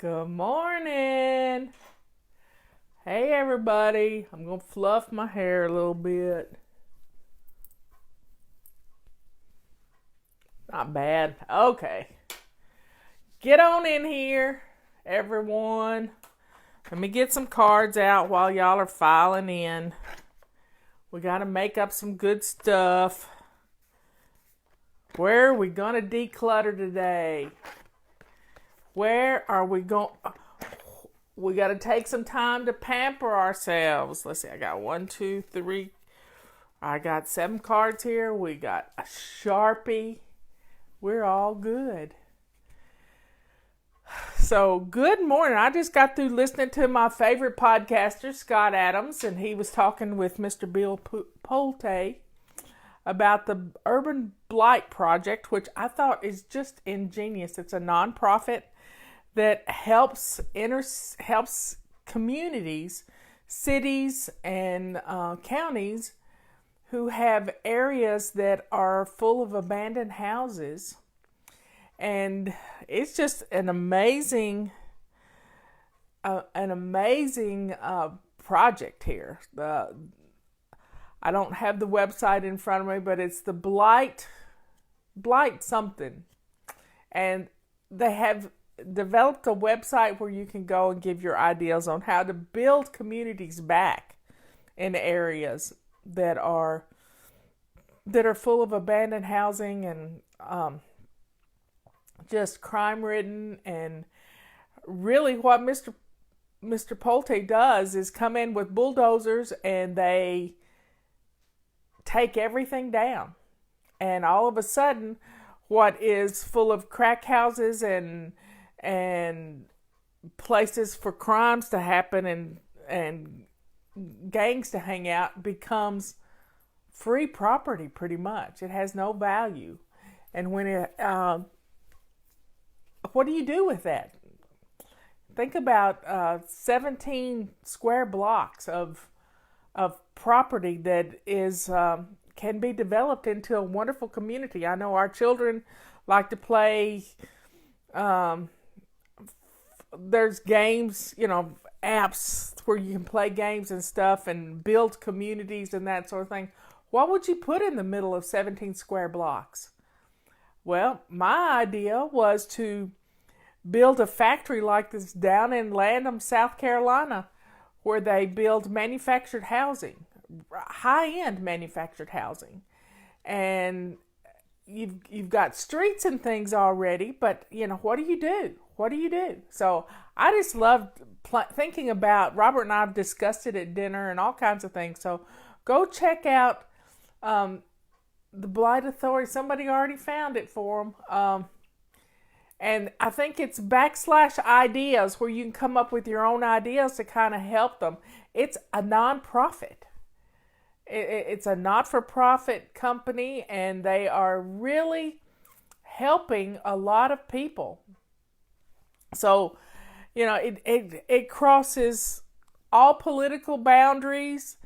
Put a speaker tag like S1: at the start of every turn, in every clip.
S1: Good morning. Hey everybody. I'm going to fluff my hair a little bit. Not bad. Okay. Get on in here, everyone. Let me get some cards out while y'all are filing in. We got to make up some good stuff. Where are we going to declutter today? Where are we going? We got to take some time to pamper ourselves. Let's see. I got 1, 2, 3. I got 7 cards here. We got a Sharpie. We're all good. So, good morning. I just got through listening to my favorite podcaster, Scott Adams, and he was talking with Mr. Bill Pulte about the Urban Blight Project, which I thought is just ingenious. It's a nonprofit that helps communities, cities, and counties who have areas that are full of abandoned houses. And it's just an amazing project here. I don't have the website in front of me, but it's the blight something. And they have developed a website where you can go and give your ideas on how to build communities back in areas that are full of abandoned housing and just crime-ridden. And really what Mr. Pulte does is come in with bulldozers and they take everything down. And all of a sudden, what is full of crack houses and places for crimes to happen and gangs to hang out becomes free property pretty much. It has no value. And when what do you do with that? Think about 17 square blocks of property that is can be developed into a wonderful community. I know our children like to play. There's games, apps where you can play games and stuff and build communities and that sort of thing. What would you put in the middle of 17 square blocks? Well, my idea was to build a factory like this down in Landham, South Carolina, where they build manufactured housing, high-end manufactured housing. And you've got streets and things already, but, what do you do? What do you do? So I just loved thinking about, Robert and I have discussed it at dinner and all kinds of things. So go check out the Blight Authority. Somebody already found it for them. And I think it's /ideas where you can come up with your own ideas to kind of help them. It's a nonprofit. It's a not-for-profit company, and they are really helping a lot of people. So, it crosses all political boundaries.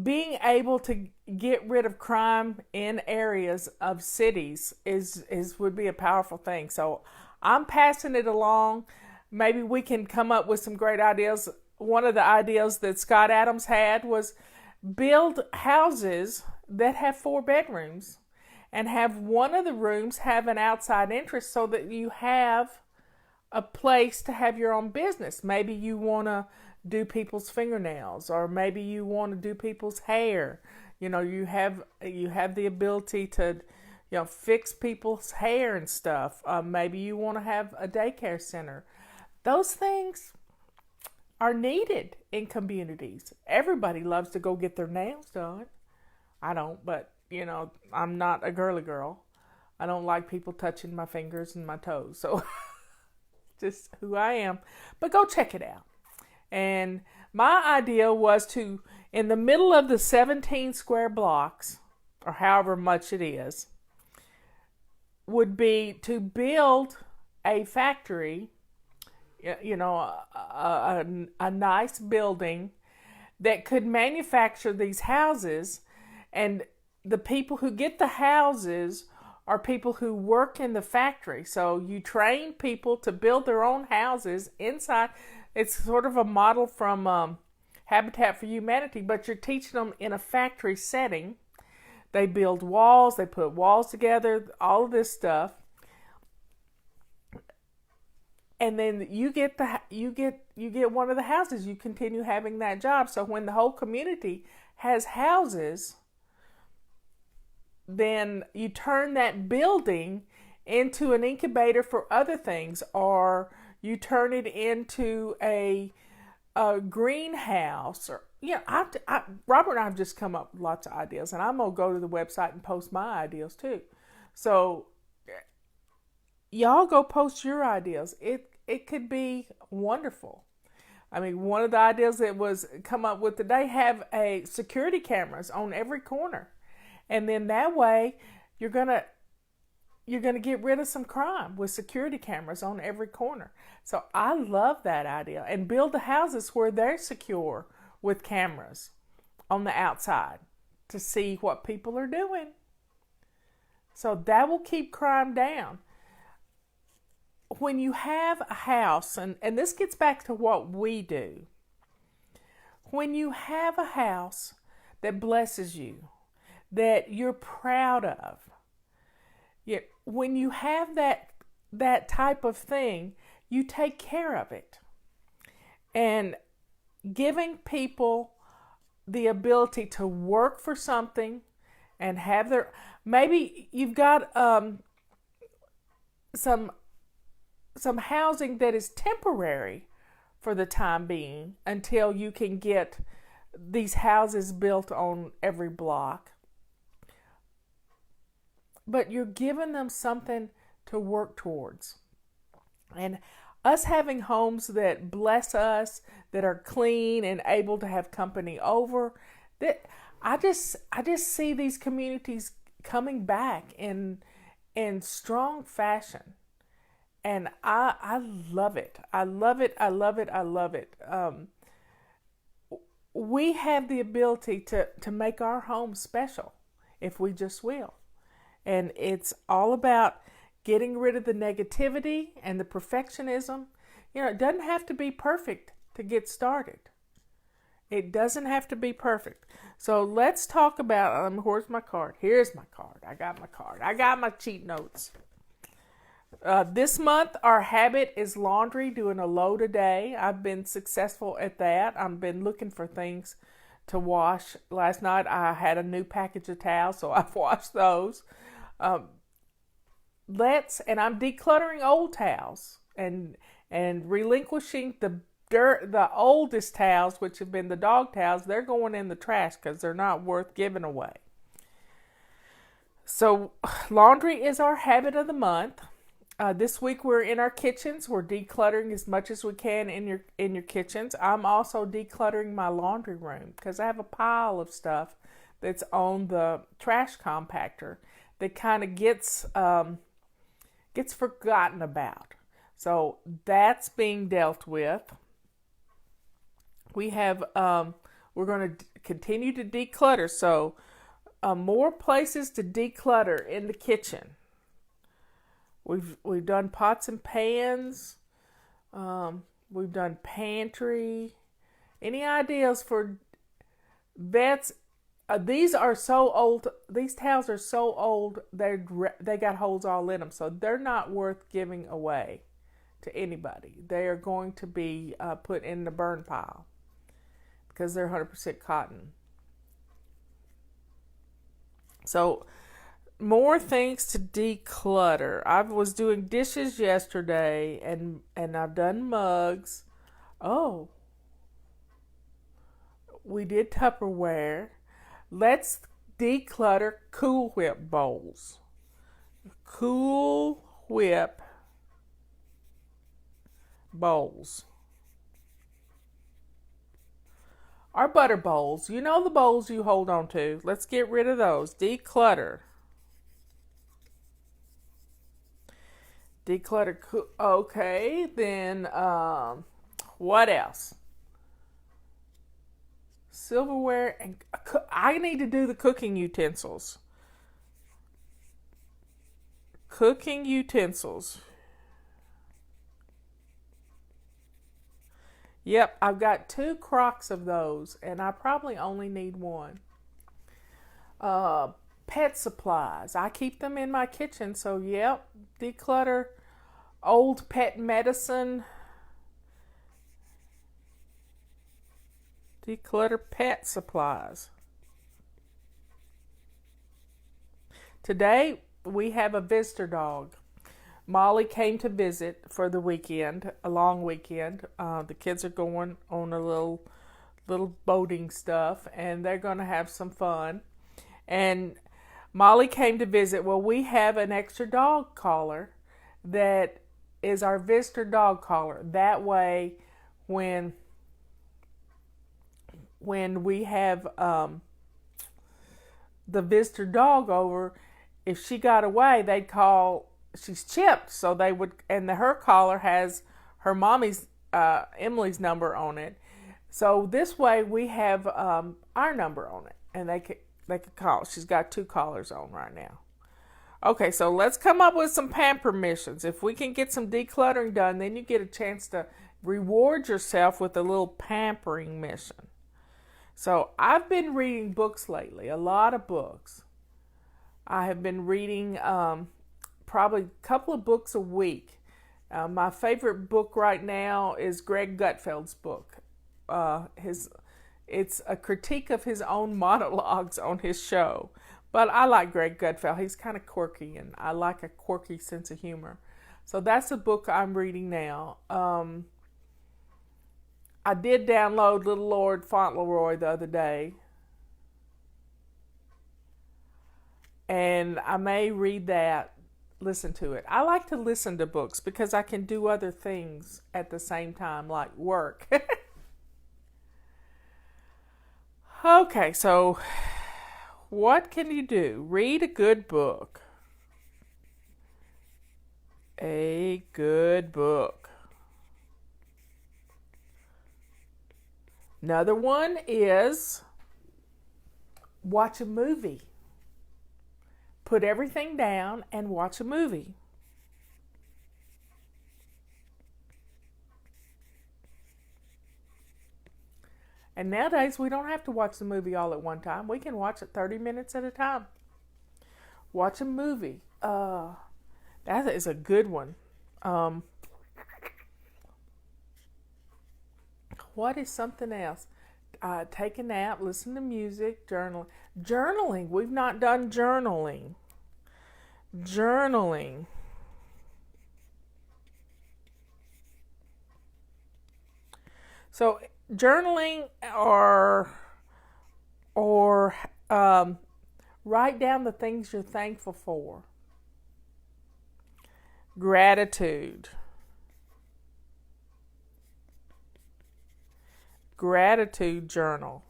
S1: Being able to get rid of crime in areas of cities would be a powerful thing. So I'm passing it along. Maybe we can come up with some great ideas. One of the ideas that Scott Adams had was build houses that have 4 bedrooms and have one of the rooms have an outside entrance so that you have a place to have your own business. Maybe you want to do people's fingernails, or maybe you want to do people's hair. You have the ability to fix people's hair and stuff. Maybe you want to have a daycare center. Those things are needed in communities. Everybody loves to go get their nails done. I don't, but I'm not a girly girl. I don't like people touching my fingers and my toes. So just who I am. But go check it out. And my idea was to, in the middle of the 17 square blocks, or however much it is, would be to build a factory, a nice building that could manufacture these houses, and the people who get the houses are people who work in the factory. So you train people to build their own houses inside. It's sort of a model from Habitat for Humanity, but you're teaching them in a factory setting. They build walls, they put walls together, all of this stuff. And then you get one of the houses. You continue having that job. So when the whole community has houses, then you turn that building into an incubator for other things, or you turn it into a greenhouse. Or Robert and I have just come up with lots of ideas, and I'm gonna go to the website and post my ideas too. So y'all go post your ideas. It could be wonderful. I mean, one of the ideas that was come up with today, have a security cameras on every corner. And then that way you're gonna get rid of some crime with security cameras on every corner. So I love that idea. And build the houses where they're secure with cameras on the outside to see what people are doing. So that will keep crime down. When you have a house, and this gets back to what we do. When you have a house that blesses you, that you're proud of, when you have that type of thing, you take care of it. And giving people the ability to work for something and have maybe you've got some housing that is temporary for the time being until you can get these houses built on every block. But you're giving them something to work towards. And us having homes that bless us, that are clean and able to have company over, that I just see these communities coming back in strong fashion. And I love it. I love it. I love it. I love it. We have the ability to make our home special if we just will. And it's all about getting rid of the negativity and the perfectionism. It doesn't have to be perfect to get started. It doesn't have to be perfect. So let's talk about, where's my card? Here's my card. I got my card. I got my cheat notes. This month, our habit is laundry, doing a load a day. I've been successful at that. I've been looking for things to wash. Last night, I had a new package of towels, so I've washed those. And I'm decluttering old towels and relinquishing the oldest towels, which have been the dog towels. They're going in the trash because they're not worth giving away. So laundry is our habit of the month. This week we're in our kitchens. We're decluttering as much as we can in your kitchens. I'm also decluttering my laundry room because I have a pile of stuff that's on the trash compactor that kind of gets forgotten about. So that's being dealt with. We have we're going to continue to declutter. So more places to declutter in the kitchen. We've done pots and pans. We've done pantry. Any ideas for vets? These are so old. These towels are so old. They got holes all in them, so they're not worth giving away to anybody. They are going to be put in the burn pile because they're 100% cotton. So more things to declutter. I was doing dishes yesterday, and I've done mugs. Oh, we did Tupperware. Let's declutter Cool Whip bowls. Cool Whip bowls. Our butter bowls. You know the bowls you hold on to. Let's get rid of those. Declutter. Declutter. Okay, then what else? Silverware, and I need to do the cooking utensils. cooking utensils. Yep, I've got 2 crocks of those, and I probably only need 1. Pet supplies. I keep them in my kitchen, so yep, declutter old pet medicine. Declutter pet supplies. Today, we have a visitor dog. Molly came to visit for the weekend, a long weekend. The kids are going on a little boating stuff, and they're going to have some fun. And Molly came to visit. Well, we have an extra dog collar that is our visitor dog collar. That way, when we have the visitor dog over, if she got away, they'd call. She's chipped, so they would, and her collar has her mommy's Emily's number on it. So this way we have our number on it, and they could call. She's got 2 collars on right now. Okay, so let's come up with some pamper missions. If we can get some decluttering done, then you get a chance to reward yourself with a little pampering mission. So I've been reading books lately, a lot of books. I have been reading probably a couple of books a week. My favorite book right now is Greg Gutfeld's book. It's a critique of his own monologues on his show. But I like Greg Gutfeld. He's kind of quirky, and I like a quirky sense of humor. So that's the book I'm reading now. I did download Little Lord Fauntleroy the other day. And I may read that, listen to it. I like to listen to books because I can do other things at the same time, like work. Okay, so what can you do? Read a good book. A good book. Another one is watch a movie. Put everything down and watch a movie. And nowadays, we don't have to watch the movie all at one time. We can watch it 30 minutes at a time. Watch a movie. That is a good one. What is something else? Take a nap, listen to music, journal. Journaling. We've not done journaling. Journaling. So journaling or write down the things you're thankful for. Gratitude. Gratitude journal.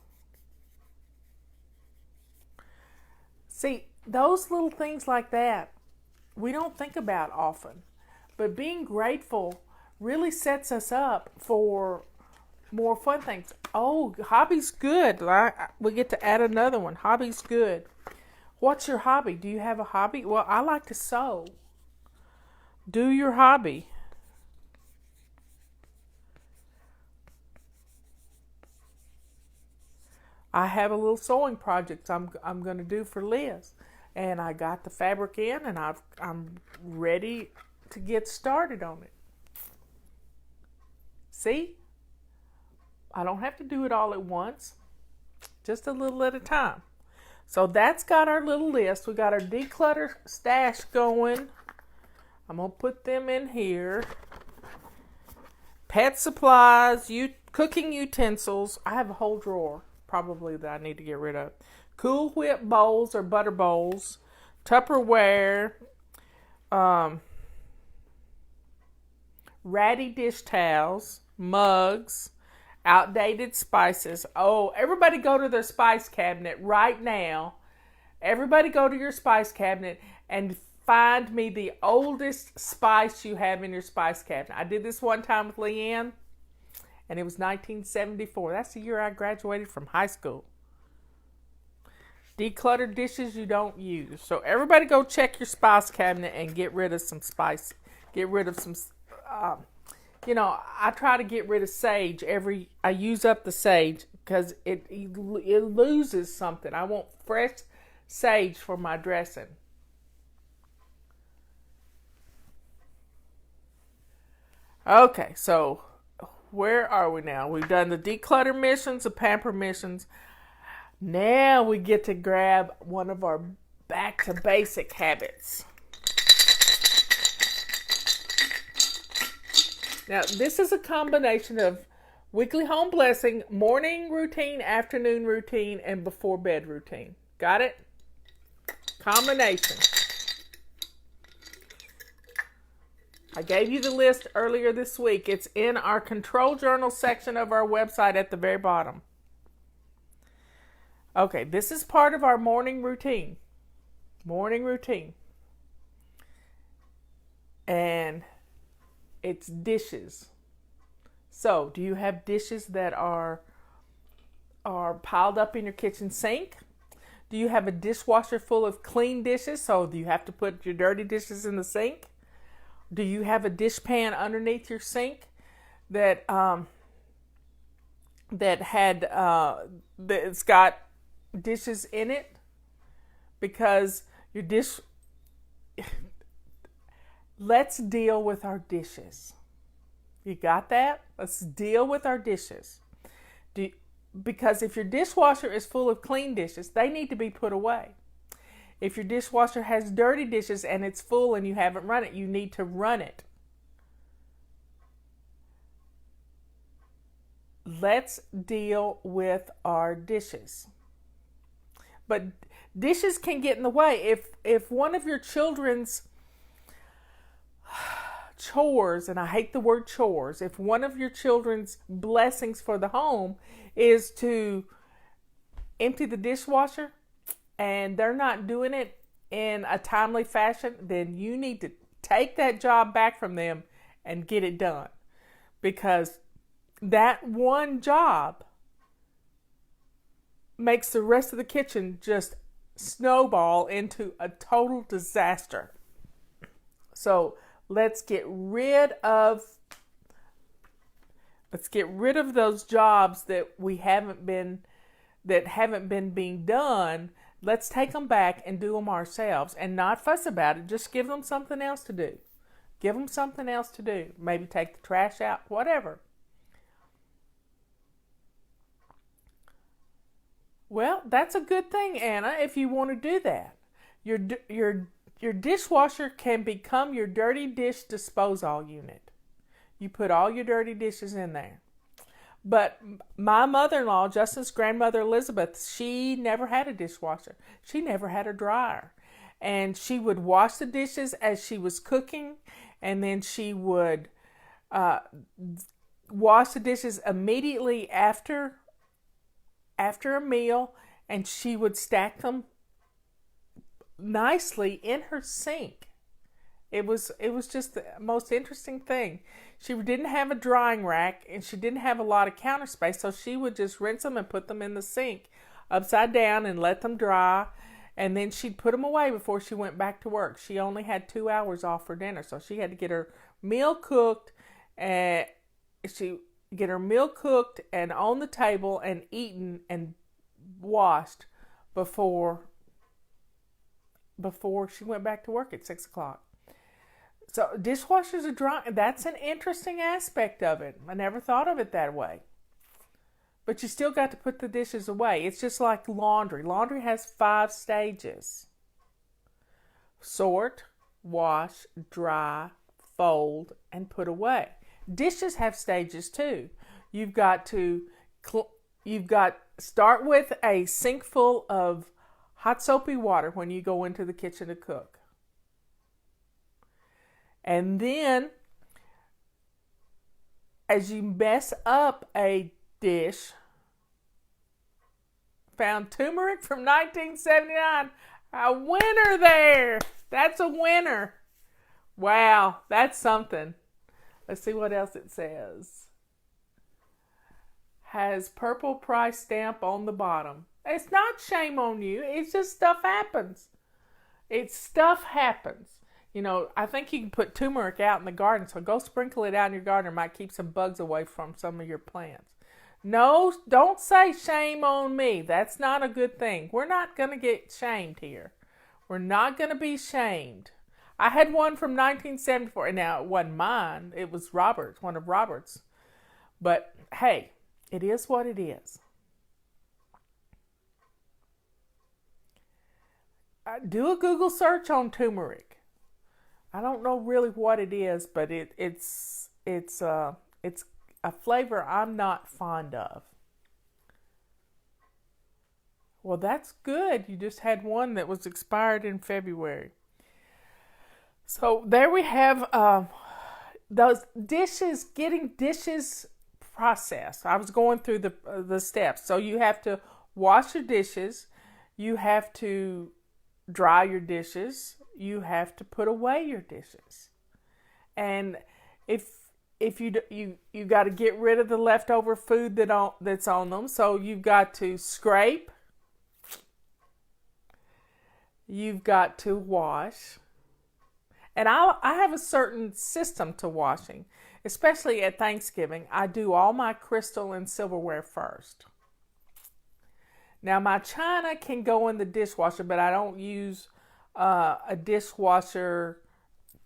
S1: See, those little things like that, we don't think about often. But being grateful really sets us up for more fun things. Oh, hobby's good. We get to add another one. Hobby's good. What's your hobby? Do you have a hobby? Well, I like to sew. Do your hobby. I have a little sewing project I'm going to do for Liz, and I got the fabric in, and I'm ready to get started on it. See? I don't have to do it all at once, just a little at a time. So that's got our little list. We got our declutter stash going. I'm going to put them in here. Pet supplies, cooking utensils. I have a whole drawer probably that I need to get rid of. Cool Whip bowls or butter bowls. Tupperware. Ratty dish towels. Mugs. Outdated spices. Oh, everybody go to their spice cabinet right now. Everybody go to your spice cabinet and find me the oldest spice you have in your spice cabinet. I did this one time with Leanne, and it was 1974. That's the year I graduated from high school. Declutter dishes you don't use. So everybody go check your spice cabinet and get rid of some spice. Get rid of some, I try to get rid of sage I use up the sage because it loses something. I want fresh sage for my dressing. Okay, so where are we now? We've done the declutter missions, the pamper missions. Now we get to grab one of our back to basic habits. Now, this is a combination of weekly home blessing, morning routine, afternoon routine, and before bed routine. Got it? Combination. I gave you the list earlier this week. It's in our control journal section of our website at the very bottom. Okay, this is part of our morning routine. Morning routine. And it's dishes. So, do you have dishes that are piled up in your kitchen sink? Do you have a dishwasher full of clean dishes? So, do you have to put your dirty dishes in the sink? Do you have a dishpan underneath your sink that's got dishes in it? Because your dish. Let's deal with our dishes. You got that? Let's deal with our dishes. Because if your dishwasher is full of clean dishes, they need to be put away. If your dishwasher has dirty dishes and it's full and you haven't run it, you need to run it. Let's deal with our dishes. But dishes can get in the way. If one of your children's chores, and I hate the word chores, if one of your children's blessings for the home is to empty the dishwasher, and they're not doing it in a timely fashion, then you need to take that job back from them and get it done. Because that one job makes the rest of the kitchen just snowball into a total disaster. So let's get rid of those jobs that haven't been being done. Let's take them back and do them ourselves and not fuss about it. Just give them something else to do. Give them something else to do. Maybe take the trash out, whatever. Well, that's a good thing, Anna, if you want to do that. Your dishwasher can become your dirty dish disposal unit. You put all your dirty dishes in there. But my mother-in-law, Justin's grandmother Elizabeth, she never had a dishwasher. She never had a dryer. And she would wash the dishes as she was cooking, and then she would wash the dishes immediately after a meal, and she would stack them nicely in her sink. It was just the most interesting thing. She didn't have a drying rack and she didn't have a lot of counter space, so she would just rinse them and put them in the sink upside down and let them dry, and then she'd put them away before she went back to work. She only had 2 hours off for dinner, so she had to get her meal cooked and on the table and eaten and washed before she went back to work at 6 o'clock. So dishwashers are dry. That's an interesting aspect of it. I never thought of it that way. But you still got to put the dishes away. It's just like laundry. Laundry has 5 stages. Sort, wash, dry, fold, and put away. Dishes have stages too. You've got start with a sink full of hot soapy water when you go into the kitchen to cook. And then, as you mess up a dish, found turmeric from 1979. A winner there. That's a winner. Wow, that's something. Let's see what else it says. Has purple price stamp on the bottom. It's not shame on you. It's just stuff happens. It's stuff happens. I think you can put turmeric out in the garden, so go sprinkle it out in your garden. It might keep some bugs away from some of your plants. No, don't say shame on me. That's not a good thing. We're not going to get shamed here. We're not going to be shamed. I had one from 1974. Now, it wasn't mine. It was Robert's, one of Robert's. But, hey, it is what it is. Do a Google search on turmeric. I don't know really what it is, but it's a flavor I'm not fond of. Well, that's good. You just had one that was expired in February. So there we have those dishes, getting dishes processed. I was going through the steps. So you have to wash your dishes. You have to dry your dishes. You have to put away your dishes. And if you got to get rid of the leftover food that's on them. So you've got to scrape. You've got to wash. And I have a certain system to washing, especially at Thanksgiving. I do all my crystal and silverware first. Now, my china can go in the dishwasher, but I don't use a dishwasher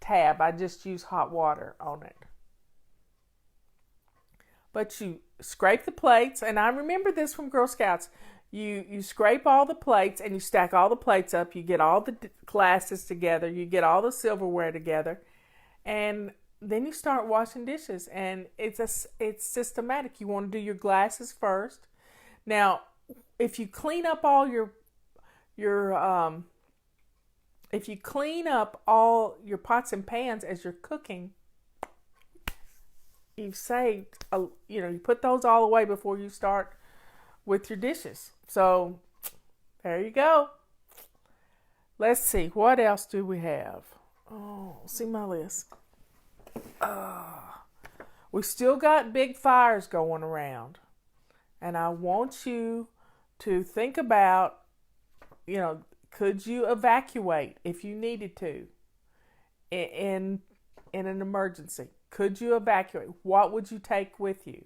S1: tab. I just use hot water on it. But you scrape the plates, and I remember this from Girl Scouts. You scrape all the plates and you stack all the plates up. You get all the glasses together. You get all the silverware together. And then you start washing dishes. And it's systematic. You want to do your glasses first. Now, if you clean up all if you clean up all your pots and pans as you're cooking, you've saved, you put those all away before you start with your dishes. So there you go. Let's see, what else do we have? Oh, see my list. We still got big fires going around. And I want you to think about, could you evacuate if you needed to in an emergency? Could you evacuate? What would you take with you?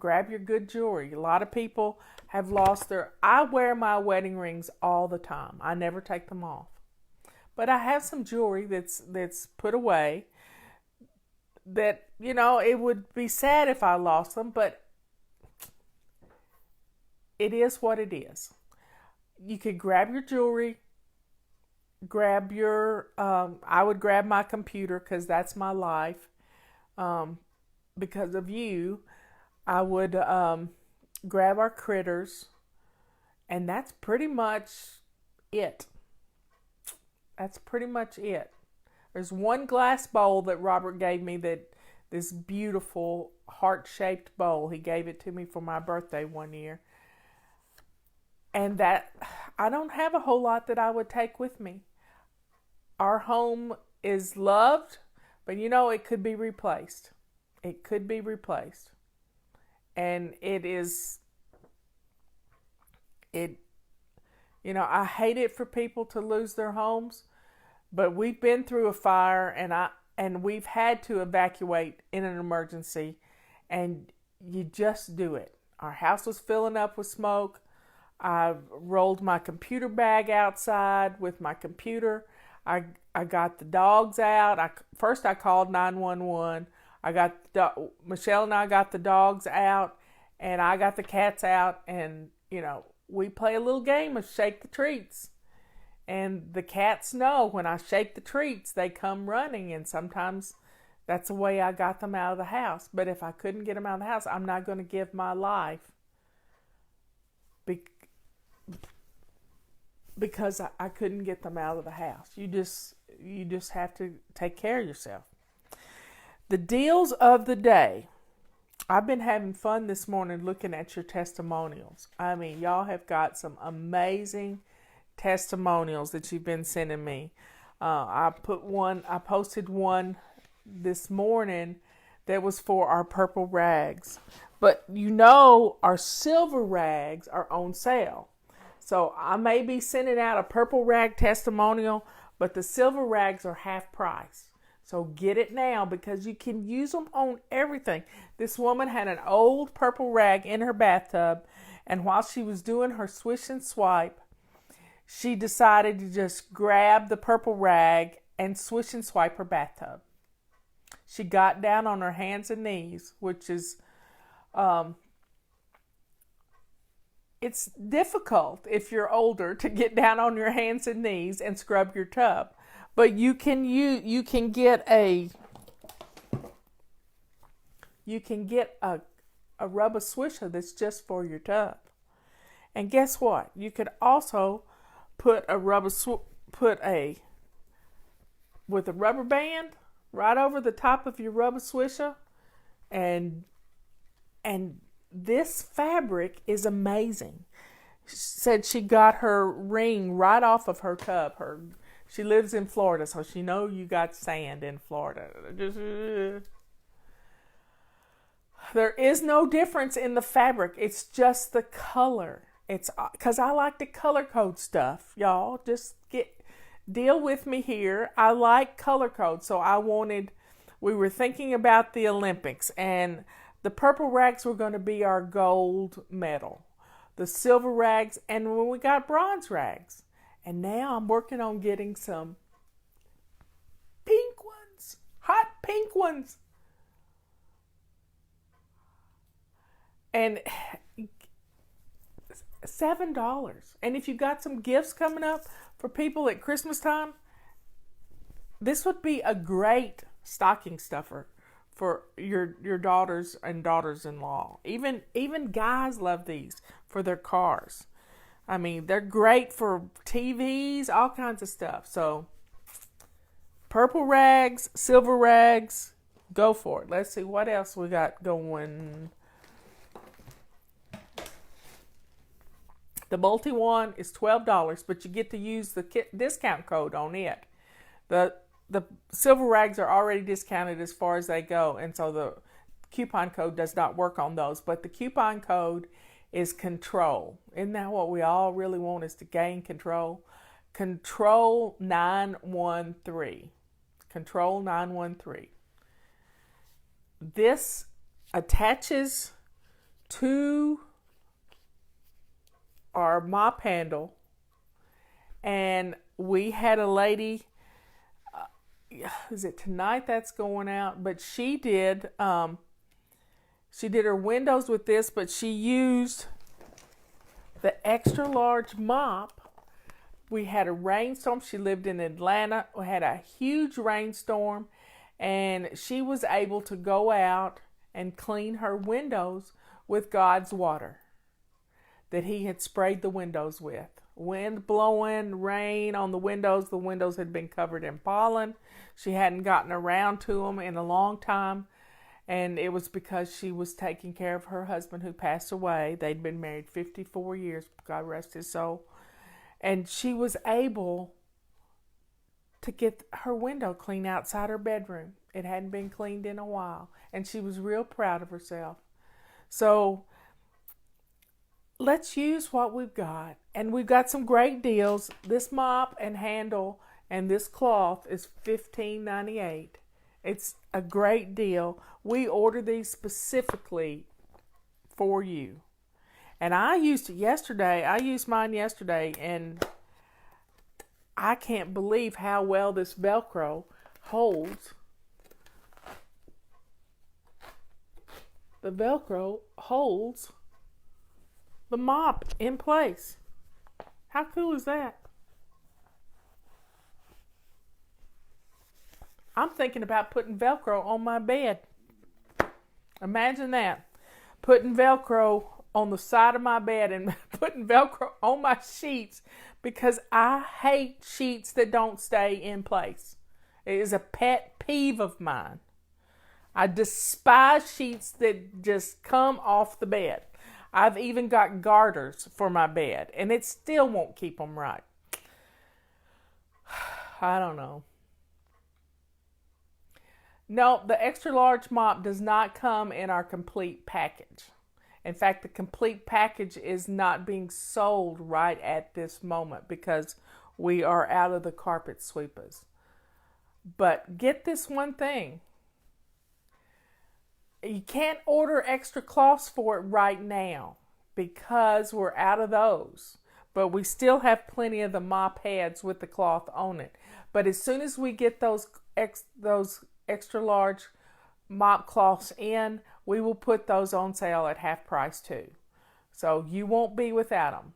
S1: Grab your good jewelry. A lot of people have lost I wear my wedding rings all the time. I never take them off. But I have some jewelry that's put away that, it would be sad if I lost them, but it is what it is. You could grab your jewelry, grab I would grab my computer because that's my life. Because of you, I would grab our critters, and that's pretty much it. That's pretty much it. There's one glass bowl that Robert gave me, this beautiful heart-shaped bowl. He gave it to me for my birthday one year. And that, I don't have a whole lot that I would take with me. Our home is loved, but it could be replaced. It could be replaced. And I hate it for people to lose their homes, but we've been through a fire and we've had to evacuate in an emergency, and you just do it. Our house was filling up with smoke. I rolled my computer bag outside with my computer. I got the dogs out. First I called 911. Michelle and I got the dogs out, and I got the cats out, and we play a little game of shake the treats. And the cats know when I shake the treats, they come running, and sometimes that's the way I got them out of the house. But if I couldn't get them out of the house, I'm not going to give my life because I couldn't get them out of the house. You just have to take care of yourself. The deals of the day. I've been having fun this morning looking at your testimonials. I mean, y'all have got some amazing testimonials that you've been sending me. I posted one this morning that was for our purple rags. But you know our silver rags are on sale. So I may be sending out a purple rag testimonial, but the silver rags are half price. So get it now because you can use them on everything. This woman had an old purple rag in her bathtub, and while she was doing her swish and swipe, she decided to just grab the purple rag and swish and swipe her bathtub. She got down on her hands and knees, which is, it's difficult if you're older to get down on your hands and knees and scrub your tub. But you can get a rubber swisher that's just for your tub. And guess what? You could also put with a rubber band right over the top of your rubber swisher, and this fabric is amazing. She said she got her ring right off of her tub. She lives in Florida, so she know you got sand in Florida. There is no difference in the fabric. It's just the color. It's because I like to color code stuff, y'all. Just deal with me here. I like color code, so we were thinking about the Olympics, and the purple rags were going to be our gold medal. The silver rags, and when we got bronze rags. And now I'm working on getting some pink ones, hot pink ones. And $7. And if you got some gifts coming up for people at Christmas time, this would be a great stocking stuffer for your daughters and daughters-in-law. Even guys love these for their cars. I mean, they're great for TVs, all kinds of stuff. So, purple rags, silver rags, go for it. Let's see what else we got going. The multi one is $12, but you get to use the discount code on it. The silver rags are already discounted as far as they go, and so the coupon code does not work on those. But the coupon code is control. Isn't that what we all really want, is to gain control? Control 913. Control 913. This attaches to our mop handle, and we had a lady, is it tonight that's going out? But she did her windows with this, but she used the extra large mop. We had a rainstorm. She lived in Atlanta. We had a huge rainstorm, and she was able to go out and clean her windows with God's water that he had sprayed the windows with. Wind blowing, rain on the windows. The windows had been covered in pollen. She hadn't gotten around to them in a long time. And it was because she was taking care of her husband who passed away. They'd been married 54 years, God rest his soul. And she was able to get her window clean outside her bedroom. It hadn't been cleaned in a while. And she was real proud of herself. So let's use what we've got. And we've got some great deals. This mop and handle and this cloth is $15.98. It's a great deal. We ordered these specifically for you. And I used mine yesterday, and I can't believe how well this Velcro holds. The Velcro holds the mop in place. How cool is that? I'm thinking about putting Velcro on my bed. Imagine that. Putting Velcro on the side of my bed and putting Velcro on my sheets, because I hate sheets that don't stay in place. It is a pet peeve of mine. I despise sheets that just come off the bed. I've even got garters for my bed, and it still won't keep them right. I don't know. No, the extra large mop does not come in our complete package. In fact, the complete package is not being sold right at this moment because we are out of the carpet sweepers. But get this one thing. You can't order extra cloths for it right now because we're out of those. But we still have plenty of the mop heads with the cloth on it. But as soon as we get those extra large mop cloths in, we will put those on sale at half price too. So you won't be without them.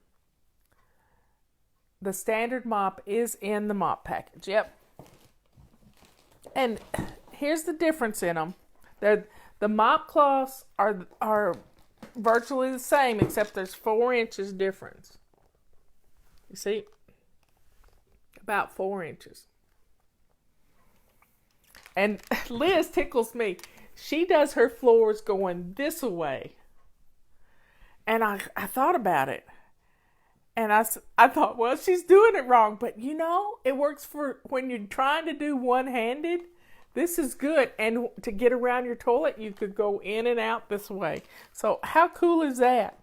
S1: The standard mop is in the mop package. Yep. And here's the difference in them. The mop cloths are virtually the same, except there's 4 inches difference. You see? About 4 inches. And Liz tickles me. She does her floors going this way. And I thought about it. And I thought, well, she's doing it wrong. But you know, it works for when you're trying to do one-handed. This is good. And to get around your toilet, you could go in and out this way. So how cool is that?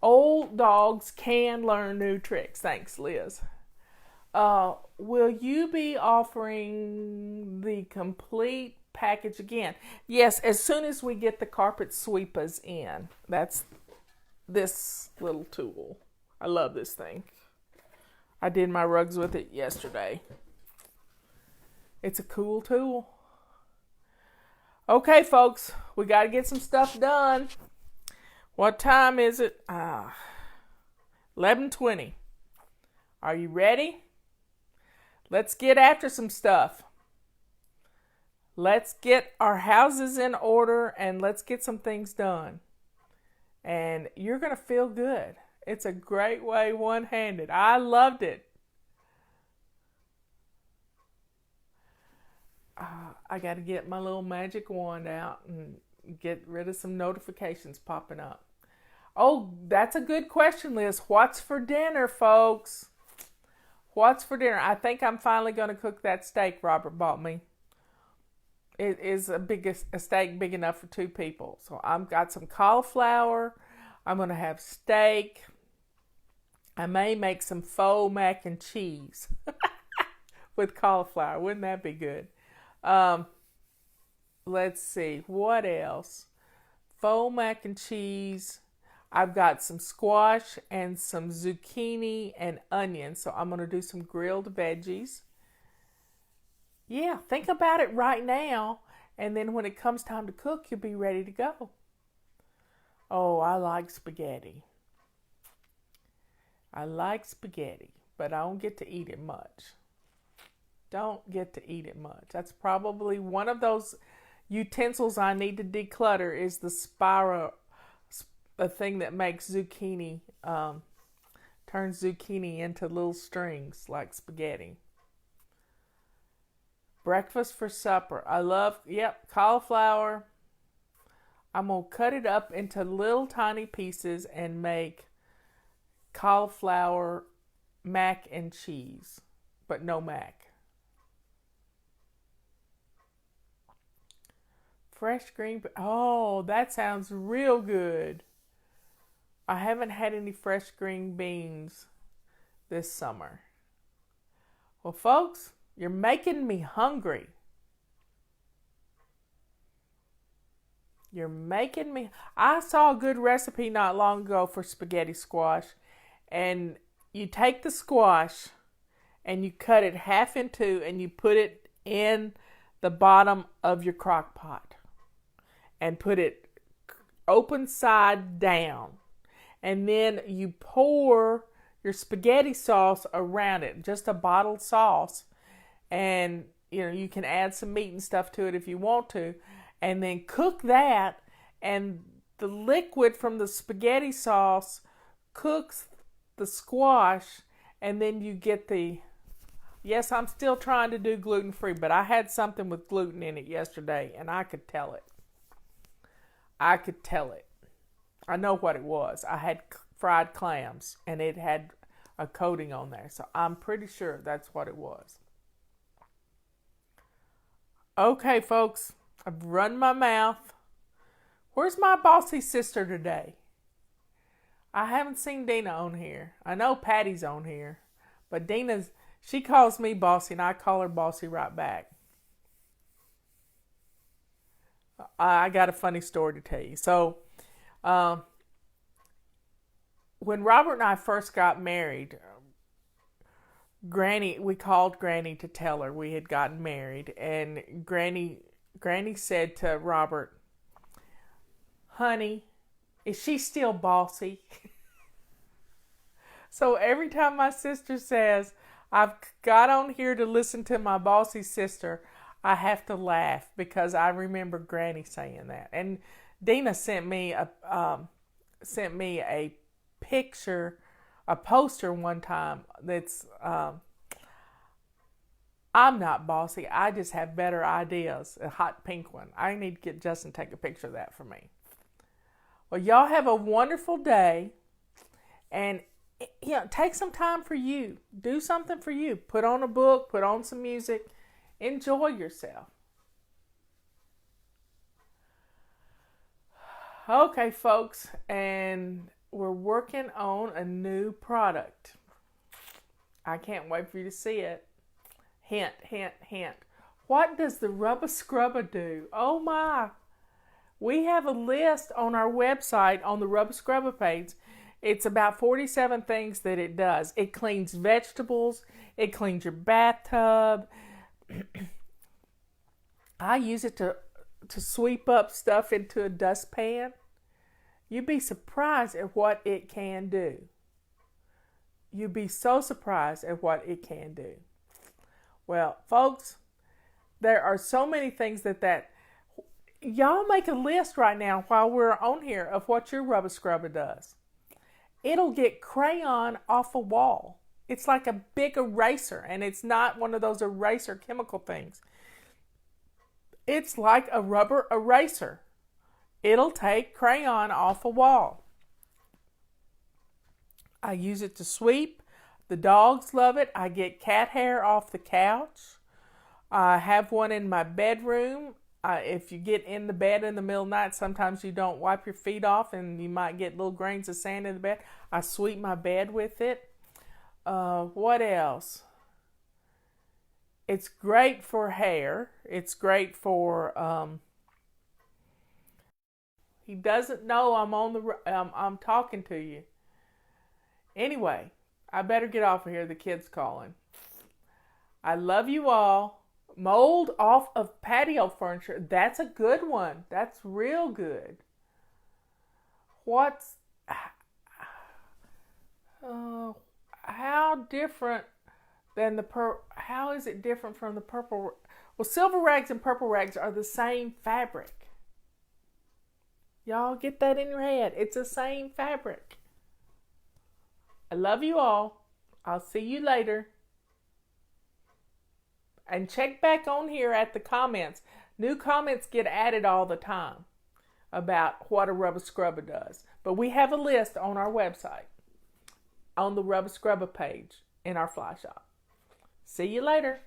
S1: Old dogs can learn new tricks. Thanks, Liz. Will you be offering the complete package again? Yes, as soon as we get the carpet sweepers in. That's this little tool. I love this thing. I did my rugs with it yesterday. It's a cool tool. Okay, folks, we got to get some stuff done. What time is it? 11:20. Are you ready? Let's get after some stuff. Let's get our houses in order and let's get some things done. And you're going to feel good. It's a great way one-handed. I loved it. I got to get my little magic wand out and get rid of some notifications popping up. Oh, that's a good question, Liz. What's for dinner, folks? What's for dinner? I think I'm finally going to cook that steak Robert bought me. It is a steak big enough for 2 people. So I've got some cauliflower. I'm going to have steak. I may make some faux mac and cheese with cauliflower. Wouldn't that be good? Let's see. What else? Faux mac and cheese. I've got some squash and some zucchini and onions. So I'm going to do some grilled veggies. Yeah, think about it right now. And then when it comes time to cook, you'll be ready to go. Oh, I like spaghetti. I like spaghetti, but I don't get to eat it much. Don't get to eat it much. That's probably one of those utensils I need to declutter is the spiral, the thing that makes zucchini, turns zucchini into little strings like spaghetti. Breakfast for supper. I love, cauliflower. I'm going to cut it up into little tiny pieces and make cauliflower mac and cheese, but no mac. Fresh green. Oh, that sounds real good. I haven't had any fresh green beans this summer. Well, folks, you're making me hungry. You're making me... I saw a good recipe not long ago for spaghetti squash. And you take the squash and you cut it half in 2 and you put it in the bottom of your crock pot. And put it open side down. And then you pour your spaghetti sauce around it. Just a bottled sauce. And, you can add some meat and stuff to it if you want to. And then cook that. And the liquid from the spaghetti sauce cooks the squash. And then you get the... Yes, I'm still trying to do gluten-free. But I had something with gluten in it yesterday. And I could tell it. I could tell it. I know what it was. I had fried clams. And it had a coating on there. So I'm pretty sure that's what it was. Okay, folks, I've run my mouth. Where's my bossy sister today? I haven't seen Dina on here. I know Patty's on here, but she calls me bossy and I call her bossy right back. I got a funny story to tell you. So, when Robert and I first got married, we called Granny to tell her we had gotten married, and Granny said to Robert, "Honey, is she still bossy?" So every time my sister says, "I've got on here to listen to my bossy sister," I have to laugh because I remember Granny saying that. And Dina sent me a picture, a poster one time that's I'm not bossy. I just have better ideas. A hot pink one. I need to get Justin to take a picture of that for me. Well, y'all have a wonderful day, and take some time for you. Do something for you. Put on a book. Put on some music. Enjoy yourself. Okay, folks, and we're working on a new product. I can't wait for you to see it. Hint, hint, hint. What does the Rubber Scrubber do? Oh my! We have a list on our website on the Rubber Scrubber page. It's about 47 things that it does. It cleans vegetables. It cleans your bathtub. I use it to sweep up stuff into a dustpan. You'd be surprised at what it can do. You'd be so surprised at what it can do. Well, folks, there are so many things that y'all make a list right now while we're on here of what your Rubber Scrubber does. It'll get crayon off a wall. It's like a big eraser, and it's not one of those eraser chemical things. It's like a rubber eraser. It'll take crayon off a wall. I use it to sweep. The dogs love it. I get cat hair off the couch. I have one in my bedroom. If you get in the bed in the middle of the night, sometimes you don't wipe your feet off and you might get little grains of sand in the bed. I sweep my bed with it. What else? It's great for hair. It's great for... he doesn't know I'm talking to you. Anyway, I better get off of here. The kid's calling. I love you all. Mold off of patio furniture. That's a good one. That's real good. How different than how is it different from the purple? Well, silver rags and purple rags are the same fabric. Y'all get that in your head. It's the same fabric. I love you all. I'll see you later. And check back on here at the comments. New comments get added all the time about what a Rubber Scrubber does. But we have a list on our website, on the Rubber Scrubber page in our fly shop. See you later.